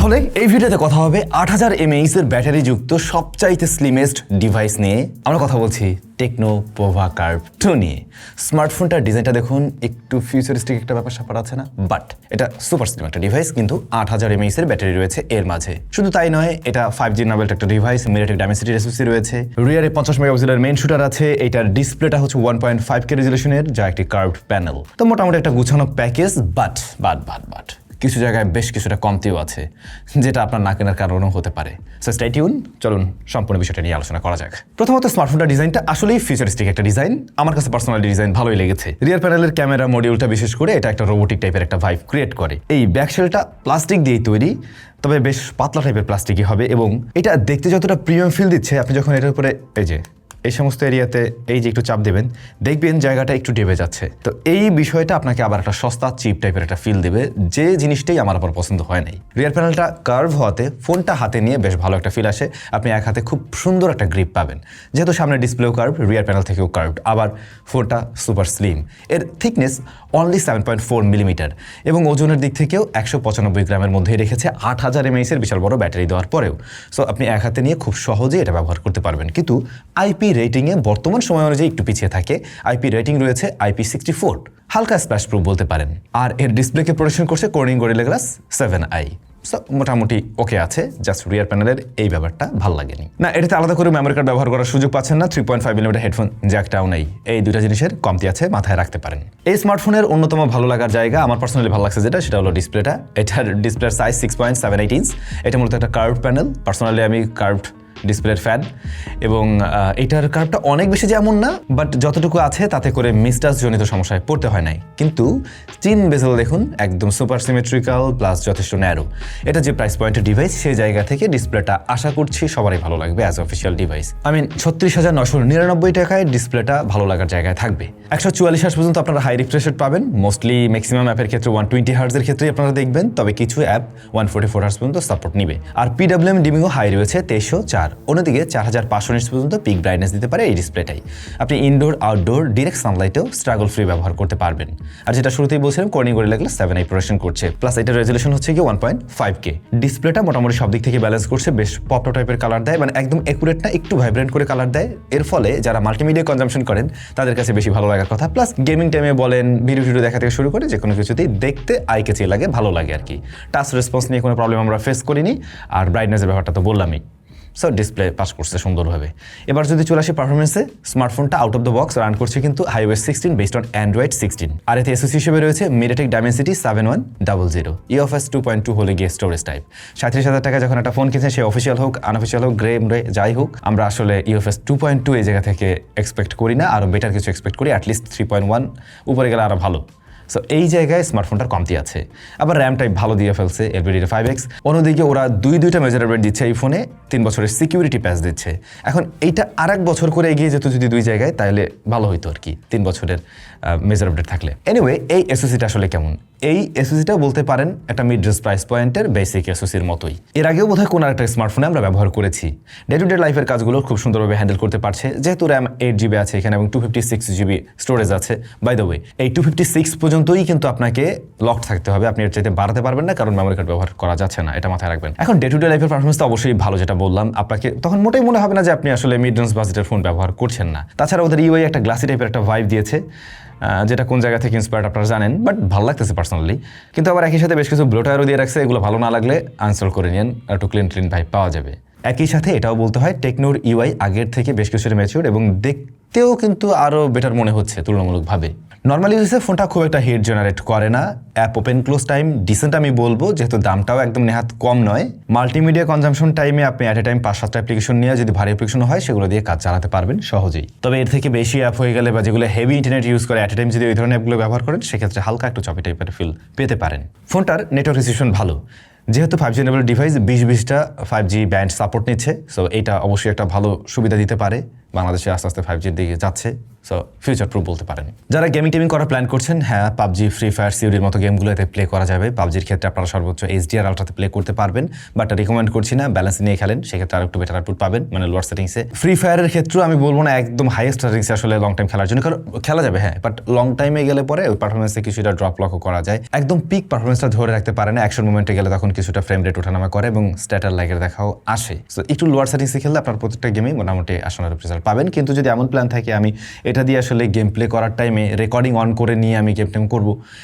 তাহলে এই ভিডিওতে কথা হবে 8000 mAh এর ব্যাটারি যুক্ত সবচাইতে স্লিমেস্ট ডিভাইস নিয়ে। আমরা কথা বলছি টেকনো পোভা কার্ভ 2 নিয়ে। স্মার্টফোনটার ডিজাইনটা দেখুন, একটু ফিউচারিস্টিক একটা ব্যাপার স্যাপার আছে না, বাট এটা সুপার স্লিম একটা ডিভাইস, কিন্তু 8000 mAh এর ব্যাটারি রয়েছে এর মাঝে। শুধু তাই নয়, এটা 5G নাবেলড একটা ডিভাইস, মিডিয়াটেক ডাইমেনসিটি SoC রয়েছে, রিয়ারে 50 মেগাপিক্সেলের মেইন শুটার আছে, এটার ডিসপ্লেটা হচ্ছে 1.5K রেজলিউশনের, যা একটি কার্ভড প্যানেল। তো মোটামুটি একটা গুছানো প্যাকেজ, বাট কিছু জায়গায় বেশ কিছুটা কমতিও আছে, যেটা আপনার না কেনার কারণেও হতে পারে। সো স্টে টিউন, চলুন সম্পূর্ণ বিষয়টা নিয়ে আলোচনা করা যাক। প্রথমত স্মার্টফোনটার ডিজাইনটা আসলেই ফিউচারিস্টিক একটা ডিজাইন। আমার কাছে পার্সোনালি ডিজাইন ভালোই লেগেছে। রিয়ার প্যানেলের ক্যামেরা মডিউলটা বিশেষ করে এটা একটা রোবোটিক টাইপের একটা ভাইব ক্রিয়েট করে। এই ব্যাকশেলটা প্লাস্টিক দিয়েই তৈরি, তবে বেশ পাতলা টাইপের প্লাস্টিকই হবে, এবং এটা দেখতে যতটা প্রিমিয়াম ফিল দিচ্ছে, আপনি যখন এটার উপরে এই সমস্ত এরিয়াতে এই যে একটু চাপ দেবেন, দেখবেন জায়গাটা একটু ডেবে যাচ্ছে। তো এই বিষয়টা আপনাকে আবার একটা সস্তা চিপ টাইপের একটা ফিল দেবে, যে জিনিসটাই আমার আবার পছন্দ হয় নাই। রিয়ার প্যানেলটা কার্ভ হওয়াতে ফোনটা হাতে নিয়ে বেশ ভালো একটা ফিল আসে। আপনি এক হাতে খুব সুন্দর একটা গ্রিপ পাবেন, যেহেতু সামনে ডিসপ্লেও কার্ভ, রিয়ার প্যানেল থেকেও কার্ভড, আবার ফোনটা সুপার স্লিম। এর থিকনেস অনলি 7.4 মিলিমিটার, এবং ওজনের দিক থেকেও 195 গ্রামের মধ্যেই রেখেছে 8000 mAh এর বিশাল বড় ব্যাটারি দেওয়ার পরেও। সো আপনি এক হাতে নিয়ে খুব সহজেই এটা ব্যবহার করতে পারবেন। কিন্তু আইপি রেটিংয়ে বর্তমান সময় অনুযায়ী একটু পিছিয়ে থাকে। আইপি রেটিং রয়েছে IP64, হালকা স্প্ল্যাশ প্রুফ বলতে পারেন। আর এর ডিসপ্লেকে প্রোটেকশন করছে Corning Gorilla glass 7i। So মোটামুটি ওকে আছে, জাস্ট রিয়ার প্যানেলের এই ব্যাপারটা ভালো লাগেনি। না, এটাতে আলাদা করে মেমোরি কার্ড ব্যবহার করার সুযোগ পাচ্ছেন না, 3.5 মিলিমিটার হেডফোন জ্যাকটাও নেই। এই দুটা জিনিসের কমতি আছে, মাথায় রাখতে পারেন। এই স্মার্টফোনের অন্যতম ভালো লাগার জায়গা, আমার পার্সোনালি ভালো লাগছে যেটা, সেটা হলো ডিসপ্লেটা। এটার ডিসপ্লের সাইজ 6.78 ইঞ্চ। এটা মূলত একটা কার্ভড প্যানেল। পার্সোনালি আমি কার্ভড ডিসপ্লের ফ্যান, এবং এটার কার্ভটা অনেক বেশি যেমন না, বাট যতটুকু আছে তাতে করে মিসটাচ জনিত সমস্যায় পড়তে হয় নাই। কিন্তু চিন বেজেল দেখুন, একদম সুপার সিমেট্রিক্যাল প্লাস যথেষ্ট ন্যারো। এটা যে প্রাইস পয়েন্টের ডিভাইস, সেই জায়গা থেকে ডিসপ্লেটা আশা করছি সবারই ভালো লাগবে অ্যাজ অফিসিয়াল ডিভাইস। 36,999 টাকায় ডিসপ্লেটা ভালো লাগার জায়গায় থাকবে। 144 হার্জ পর্যন্ত আপনারা হাই রিফ্রেশ রেট পাবেন। মোস্টলি ম্যাক্সিমাম অ্যাপের ক্ষেত্রে 120 হার্জের ক্ষেত্রেই আপনারা দেখবেন, তবে কিছু অ্যাপ 144 হার্জ পর্যন্ত সাপোর্ট নিবে। আর PWM ডিমিংও হাই রয়েছে 2304। অন্যদিকে 4500 নিটস পর্যন্ত পিক ব্রাইটনেস দিতে পারে এই ডিসপ্লেটাই। আপনি ইনডোর আউটডোর ডিরেক্ট সানলাইটেও স্ট্রাগল ফ্রি ব্যবহার করতে পারবেন। আর যেটা শুরুতেই বলছিলাম, Corning Gorilla glass 7i protection করছে, প্লাস এটার রেজলিউশন হচ্ছে কি 1.5K। ডিসপ্লেটা মোটামুটি সব দিক থেকে ব্যালেন্স করছে, বেশ পপ টাইপের কালার দেয়, মানে একদম একুরেট না, একটু ভাইব্রেন্ট করে কালার দেয়। এর ফলে যারা মাল্টিমিডিয়া কনজাম্পশন করেন তাদের কাছে বেশি ভালো লাগার কথা। প্লাস গেমিং টাইমে বলেন, ভিডিও দেখা থেকে শুরু করে যে কোনো কিছুতেই দেখতে আই ক্যাচি লাগে, ভালো লাগে আর কি। টাচ রেসপন্স নিয়ে কোনো প্রবলেম আমরা ফেস করিনি, আর ব্রাইটনেসের ব্যাপারটা তো বললামই। সো ডিসপ্লে পাস করছে সুন্দরভাবে। এবার যদি চলে আসি পারফরমেন্সে, স্মার্টফোনটা out of the box run করছে কিন্তু iOS 16 বেসড অন Android 16। আর এতে SoC হিসেবে রয়েছে মিডিয়াটেক ডাইমেনসিটি 7100, UFS 2.2 হলে গিয়ে স্টোরেজ টাইপ। 37,000 টাকা যখন একটা ফোন কিনছে, সে অফিসিয়াল হোক আনঅফিসিয়াল হোক, গ্রে যাই হোক, আমরা আসলে UFS 2.2 এই জায়গা থেকে এক্সপেক্ট করি না, আরও বেটার কিছু এক্সপেক্ট করি, অ্যাটলিস্ট 3.1 উপরে গেলে আরও ভালো। সো এই জায়গায় স্মার্টফোনটার কমতি আছে। আবার র্যাম টাইপ ভালো দিয়ে ফেলছে, LPDDR5X। অন্যদিকে ওরা দুইটা মেজর আপডেট দিচ্ছে এই ফোনে, 3 বছরের সিকিউরিটি প্যাচ দিচ্ছে। এখন এইটা আরেক বছর করে এগিয়ে যেত যদি দুই জায়গায়, তাহলে ভালো হইতো আর কি, 3 বছরের মেজর আপডেট থাকলে। এনিওয়ে, এই SoCটা আসলে কেমন? এই SoCটাও বলতে পারেন একটা মিড রেঞ্জ প্রাইস পয়েন্টের বেসিক SoCর মতোই। এর আগেও বোধহয় কোনো একটা স্মার্টফোনে আমরা ব্যবহার করেছি। ডে টু ডে লাইফের কাজগুলো খুব সুন্দরভাবে হ্যান্ডেল করতে পারছে, যেহেতু র্যাম 8GB আছে এখানে এবং 256GB স্টোরেজ আছে। বাই দ্য ওয়ে, এই 256 পর্যন্তই কিন্তু আপনাকে লকড থাকতে হবে, আপনি এর চাইতে বাড়াতে পারবেন না, কারণ মেমোরি কার্ড ব্যবহার করা যাচ্ছে না, এটা মাথায় রাখবেন। এখন ডে টু ডে লাইফের পারফরমেন্স তো অবশ্যই ভালো, যেটা বললাম আপনাকে, তখন মোটেই মনে হবে না যে আপনি আসলে মিড রেঞ্জ বাজেটের ফোন ব্যবহার করছেন না। তাছাড়া ওদের UI একটা গ্লাসি টাইপের একটা ভাইব দিয়েছে, যেটা কোন জায়গা থেকে ইন্সপায়ার্ড আপনারা জানেন, বাট ভালো লাগতেছে পার্সোনালি। কিন্তু আবার একই সাথে বেশ কিছু ব্লোটারও দিয়ে রাখছে, এগুলো ভালো না লাগলে আনস্টল করে নিন, একটু ক্লিন ভাইব পাওয়া যাবে। একই সাথে এটাও বলতে হয়, টেকনোর UI আগের থেকে বেশ কিছুটা ম্যাচিউর, এবং দেখতেও কিন্তু আরও বেটার মনে হচ্ছে তুলনামূলকভাবে। নর্মালি ইউজে ফোনটা খুব একটা হিট জেনারেট করে না। App open close time decent আমি বলবো, যেহেতু দামটাও একদম নেহাত কম নয়। মাল্টিমিডিয়া কনজাম্পশন টাইমে আপনি অ্যাট এ টাইম 5-7টা অ্যাপ্লিকেশন নিয়ে, যদি ভারী অ্যাপ্লিকেশন হয় সেগুলো দিয়ে কাজ চালাতে পারবেন সহজেই। তবে এর থেকে বেশি অ্যাপ হয়ে গেলে, বা যেগুলো হেভি ইন্টারনেট ইউজ করে অ্যাট এ টাইম যদি ওই ধরনের অ্যাপগুলো ব্যবহার করেন, সেক্ষেত্রে হালকা একটু চপি টাইপের ফিল পেতে পারেন। ফোনটার নেটওয়ার্ক রিসিপশন ভালো, যেহেতু 5G এনেবল ডিভাইস, 20টা 5G ব্যান্ড সাপোর্ট নিচ্ছে, সো এটা অবশ্যই একটা ভালো সুবিধা দিতে পারে। বাংলাদেশে আস্তে আস্তে 5G দিকে যাচ্ছে, সো ফিউচার প্রুফ বলতে পারেন। যারা গেমিং টেমিং করার প্ল্যান করছেন, হ্যাঁ পাবজি, ফ্রি ফায়ার, সিওডির মতো গেমগুলোতে প্লে করা যাবে। পাবজির ক্ষেত্রে আপনারা সর্বোচ্চ HDR আলট্রাতে প্লে করতে পারবেন, বাট রিকমেন্ড করছি না, ব্যালেন্স নিয়ে খেলেন, সেক্ষেত্রে আর একটু বেটার আউটপুট পাবেন, মানে লোয়ার সেটিংসে। ফ্রি ফায়ারের ক্ষেত্রেও আমি বলবো না একদম হাইয়েস্ট সেটিংসে আসলে লং টাইম খেলার জন্য, কারণ খেলা যাবে হ্যাঁ, বাট লং টাইমে গেলে পরে ওই পারফরমেন্সে কিছুটা ড্রপ লক্ষ্য করা যায়। একদম পিক পারফরমেন্সটা ধরে রাখতে পারে না, অ্যাকশন মুভমেন্টে গেলে তখন কিছুটা ফ্রেম রেট ওঠানামা করে এবং স্ট্যাটার লাইকের দেখাও আসে। সো একটু লোয়ার সেটিংসে খেললে আপনার প্রত্যেকটা গেমেই মোটামুটি আশানুরূপ রেজাল্ট পাবেন। কিন্তু যদি এমন প্ল্যান থাকে আমি এটা দিয়ে আসলে গেম প্লে করার টাইমে রেকর্ডিং অন করে নিয়ে আমি গেম টেম করবো,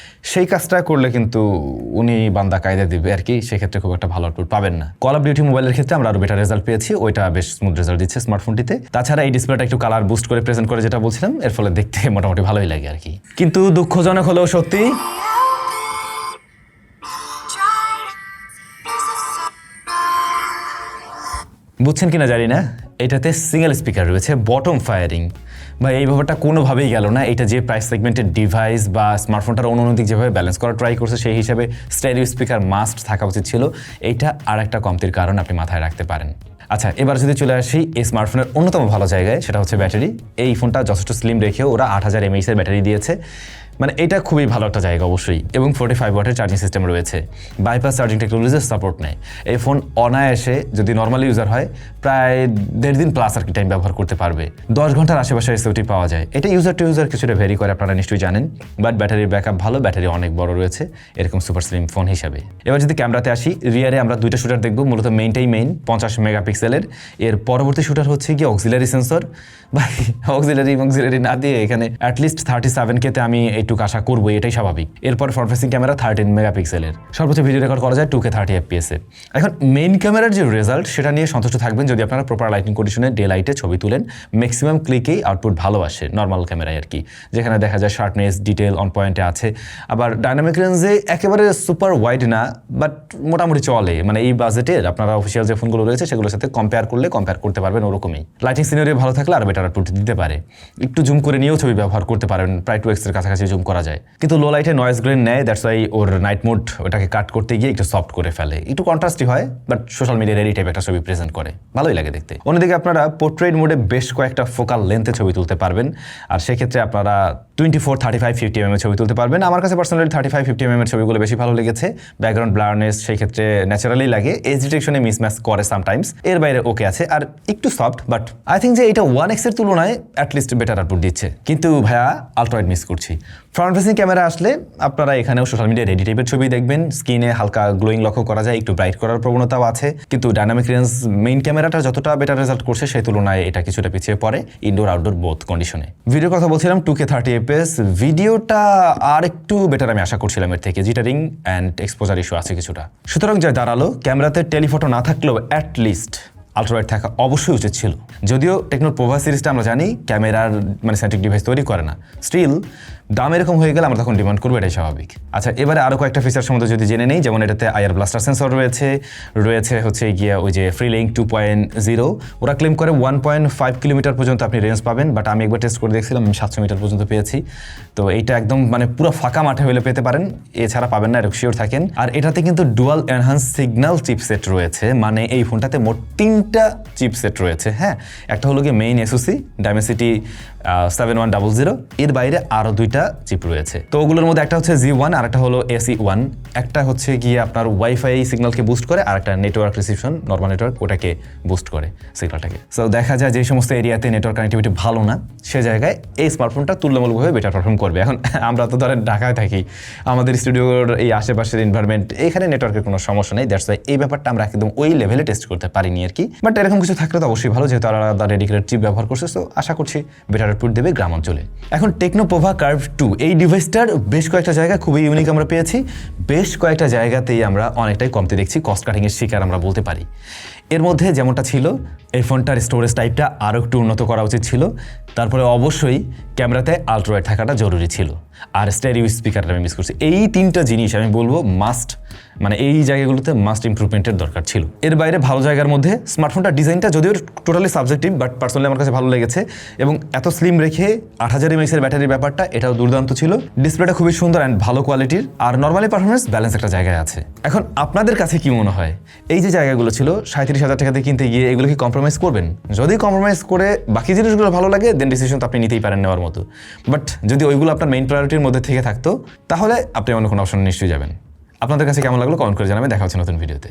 সেই কাজটা করলে কিন্তু উনি বান্দা কায়দা দিবে আর কি, সেক্ষেত্রে খুব একটা ভালো আউটপুট পাবেন না। কল অফ ডিউটি মোবাইলের ক্ষেত্রে আমরা আরো বেটার রেজাল্ট পেয়েছি, ওইটা বেশ স্মুথ রেজাল্ট দিচ্ছে স্মার্টফোনটিতে। তাছাড়া এই ডিসপ্লেটা একটু কালার বুস্ট করে প্রেজেন্ট করে যেটা বলছিলাম, এর ফলে দেখতে মোটামুটি ভালোই লাগে আর কি। কিন্তু দুঃখজনক হলেও সত্যি, বুঝছেন কিনা জানি না, এটাতে সিঙ্গেল স্পিকার রয়েছে, বটম ফায়ারিং। ভাই এই ব্যাপারটা কোনোভাবেই গেল না। এটা যে প্রাইস সেগমেন্টের ডিভাইস বা স্মার্টফোনটার অনুন্নতিক যেভাবে ব্যালেন্স করার ট্রাই করছে, সেই হিসাবে স্টেরিও স্পিকার মাস্ট থাকা উচিত ছিল। এইটা আর একটা কমতির কারণ আপনি মাথায় রাখতে পারেন। আচ্ছা, এবার যদি চলে আসি এই স্মার্টফোনের অন্যতম ভালো জায়গায়, সেটা হচ্ছে ব্যাটারি। এই ফোনটা যথেষ্ট স্লিম রেখেও ওরা 8000 mAh এর ব্যাটারি দিয়েছে, মানে এটা খুবই ভালো একটা জায়গা অবশ্যই। এবং 45 ওয়াটের চার্জিং সিস্টেম রয়েছে, বাইপাস চার্জিং টেকনোলজির সাপোর্ট নেয়। এই ফোন অনায়াসে যদি নর্মালি ইউজার হয় প্রায় 1.5 দিন প্লাস আর কি টাইম ব্যবহার করতে পারবে। 10 ঘন্টার আশেপাশে এসওটি পাওয়া যায়। এটা ইউজার টু ইউজার কিছুটা ভেরি করে, আপনারা নিশ্চয়ই জানেন, বাট ব্যাটারির ব্যাকআপ ভালো, ব্যাটারি অনেক বড় রয়েছে এরকম সুপার স্লিম ফোন হিসাবে। এবার যদি ক্যামেরাতে আসি, রিয়ারে আমরা দুইটা শুটার দেখবো, মূলত মেইনটাই মেইন 50 মেগাপিক্সেলের। এর পরবর্তী শুটার হচ্ছে কি অক্সিলারি সেন্সর। ভাই অক্সিলারি না দিয়ে এখানে অ্যাটলিস্ট 37K তে আমি একটু আশা করবো, এটাই স্বাভাবিক। এরপর ফ্রন্ট ফেসিং ক্যামেরা 13 মেগাপিক্সেলের, সর্বোচ্চ ভিডিও রেকর্ড করা যায় 2K 30 FPS এ। এখন মেইন ক্যামেরার যে রেজাল্ট, সেটা নিয়ে সন্তুষ্ট থাকবেন যদি আপনারা প্রপার লাইটিং কন্ডিশনে ডে লাইটে ছবি তুলেন। ম্যাক্সিমাম ক্লিকেই আউটপুট ভালো আসে নর্মাল ক্যামেরায় আর কি, যেখানে দেখা যায় শার্পনেস, ডিটেল অন পয়েন্টে আছে। আবার ডাইনামিক রেঞ্জে একেবারে সুপার ওয়াইড না, বাট মোটামুটি চলে, মানে এই বাজেটের আপনারা অফিসিয়াল যে ফোনগুলো রয়েছে সেগুলোর সাথে কম্পেয়ার করতে পারবেন ওরকমই। লাইটিং সিনারিও ভালো থাকলে আর বেটার আউটপুট দিতে পারে। একটু জুম করে নিয়েও ছবি ব্যবহার করতে পারেন, প্রায় 2x এর কাছাকাছি জুম করা যায়। কিন্তু লো লাইটে নয়েজ গ্রেন নেয়, that's why or night mode ওটাকে কাট করতে গিয়ে একটু সফট করে ফেলে, একটু কন্ট্রাস্টই হয়, বাট সোশ্যাল মিডিয়ার এই টাইপ একটা ছবি প্রেজেন্ট করে, ভালোই লাগে দেখতে। অন্যদিকে আপনারা পোর্ট্রেট মোডে বেশ কয়েকটা ফোকাল লেন্থে ছবি তুলতে পারবেন, আর সেক্ষেত্রে আপনারা 24, 35, 50 mm ছবি তুলতে পারবেন। আমার কাছে পার্সোনালি 35, 50 mm এর ছবিগুলো বেশি ভালো লেগেছে। ব্যাকগ্রাউন্ড ব্লারনেস সেই ক্ষেত্রে ন্যাচারালি লাগে, এজ ডিটেকশনে মিসম্যাচ করে সামটাইমস, এর বাইরে ওকে আছে, আর একটু সফট, বাট আই থিঙ্ক যে এটা 1x এর তুলনায় অ্যাটলিস্ট বেটার আউটপুট দিচ্ছে। কিন্তু ভাইয়া আলট্রাওয়াইড মিস করছি। ফ্রন্ট ফেসিং ক্যামেরা আসলে আপনারা এখানেও সোশ্যাল মিডিয়ায় রেডি টাইপের ছবি দেখবেন, স্ক্রিনে হালকা গ্লোয়িং লক্ষ্য করা যায়, একটু ব্রাইট করার প্রবণতাও আছে। কিন্তু ডাইনামিক রেঞ্জ মেইন ক্যামেরাটা যতটা বেটার রেজাল্ট করছে, সেই তুলনায় এটা কিছুটা পিছিয়ে পড়ে ইনডোর আউটডোর বোথ কন্ডিশনে। ভিডিওর কথা বলছিলাম 2K 30 FPS, ভিডিওটা আর একটু বেটার আমি আশা করছিলাম এর থেকে, জিটারিং অ্যান্ড এক্সপোজার ইস্যু আছে কিছুটা। সুতরাং যা দাঁড়ালো, ক্যামেরাতে টেলিফটো না থাকলেও অ্যাটলিস্ট আলট্রাওয়াইড থাকা অবশ্যই উচিত ছিল। যদিও টেকনোর পোভা সিরিজটা আমরা জানি ক্যামেরার মানে সেন্ট্রিক ডিভাইস তৈরি করে না, স্টিল দাম এরকম হয়ে গেলে আমরা তখন ডিমান্ড করবো, এটাই স্বাভাবিক। আচ্ছা, এবারে আরও কয়েকটা ফিচার সম্বন্ধে যদি জেনে নেই, যেমন এটাতে আইআর ব্লাস্টার সেন্সর রয়েছে হচ্ছে গিয়া ওই যে ফ্রিলিঙ্ক 2.0, ওরা ক্লেম করে 1.5 কিলোমিটার পর্যন্ত আপনি রেঞ্জ পাবেন, বাট আমি একবার টেস্ট করে দেখছিলাম, আমি 700 মিটার পর্যন্ত পেয়েছি। তো এইটা একদম মানে পুরো ফাঁকা মাঠে হলে পেতে পারেন, এছাড়া পাবেন না, এরকম শিওর থাকেন। আর এটাতে কিন্তু ডুয়াল এনহান্স সিগন্যাল চিপসেট রয়েছে, মানে এই ফোনটাতে মোট 3টা চিপসেট রয়েছে। হ্যাঁ, একটা হলো গিয়ে মেইন SoC Dimensity 7100, এর বাইরে আরও 2টা চিপ রয়েছে। তো ওগুলোর মধ্যে একটা হচ্ছে G1 আর একটা হলো AC1। একটা হচ্ছে গিয়ে আপনার ওয়াইফাই সিগন্যালকে বুস্ট করে, আর একটা নেটওয়ার্ক রিসিপশন নর্মাল নেটওয়ার্ক ওটাকে বুস্ট করে সিগন্যালটাকে। সো দেখা যায় যে সমস্ত এরিয়াতে নেটওয়ার্ক কানেক্টিভিটি ভালো না, সে জায়গায় এই স্মার্টফোনটা তুলনামূলকভাবে বেটার পারফর্ম করবে। এখন আমরা তো ধরেন ঢাকায় থাকি, আমাদের স্টুডিওর এই আশেপাশের এনভায়রনমেন্ট, এখানে নেটওয়ার্কের কোনো সমস্যা নেই, দ্যাটস ওয়াই এই ব্যাপারটা আমরা একদম ওই লেভেলে টেস্ট করতে পারিনি আর কি। বাট এরকম কিছু থাকলে তো অবশ্যই ভালো, যেহেতু আলাদা ডেডিকেটেড চিপ ব্যবহার করছে, তো আশা করছি বেটার আউটপুট দেবে গ্রাম অঞ্চলে। এখন টেকনো পোভা কার্ভ 2 এই ডিভাইসটার বেশ কয়েকটা জায়গা খুবই ইউনিক আমরা পেয়েছি, বেশ কয়েকটা জায়গাতেই আমরা অনেকটাই কমতি দেখছি, কস্ট কাটিংয়ের শিকার আমরা বলতে পারি। এর মধ্যে যেমনটা ছিল, এই ফোনটার স্টোরেজ টাইপটা আরও একটু উন্নত করা উচিত ছিল। তারপরে অবশ্যই ক্যামেরাতে আলট্রাওয়াইড থাকাটা জরুরি ছিল, আর স্টেরিও স্পিকারটা আমি মিস করছি। এই 3টা জিনিস আমি বলবো মাস্ট, মানে এই জায়গাগুলোতে মাস্ট ইমপ্রুভমেন্টের দরকার ছিল। এর বাইরে ভালো জায়গার মধ্যে স্মার্টফোনটার ডিজাইনটা যদিও টোটালি সাবজেক্টিভ, বাট পার্সোনালি আমার কাছে ভালো লেগেছে, এবং এত স্লিম রেখে 8000 mAh এর ব্যাটারির ব্যাপারটা এটাও দুর্দান্ত ছিল। ডিসপ্লেটা খুবই সুন্দর অ্যান্ড ভালো কোয়ালিটির, আর নর্মালি পারফরমেন্স ব্যালেন্স একটা জায়গায় আছে। এখন আপনাদের কাছে কি মনে হয় এই যে জায়গাগুলো ছিল 37,000 টাকাতে কিনতে গিয়ে এগুলো কি কম্প্রোমাইজ করবেন? যদি কম্প্রোমাইজ করে বাকি জিনিসগুলো ভালো লাগে দেন ডিসিশন তো আপনি নিতেই পারেন নেওয়ার মতো। বাট যদি ওইগুলো আপনার মেইন প্রায়োরিটির মধ্যে থেকে থাকতো তাহলে আপনি অন্য কোনো অপশন নিশ্চয়ই যাবেন। আপনাদের কাছে কেমন লাগলো কমেন্ট করে জানাবেন। দেখা হচ্ছে নতুন ভিডিওতে।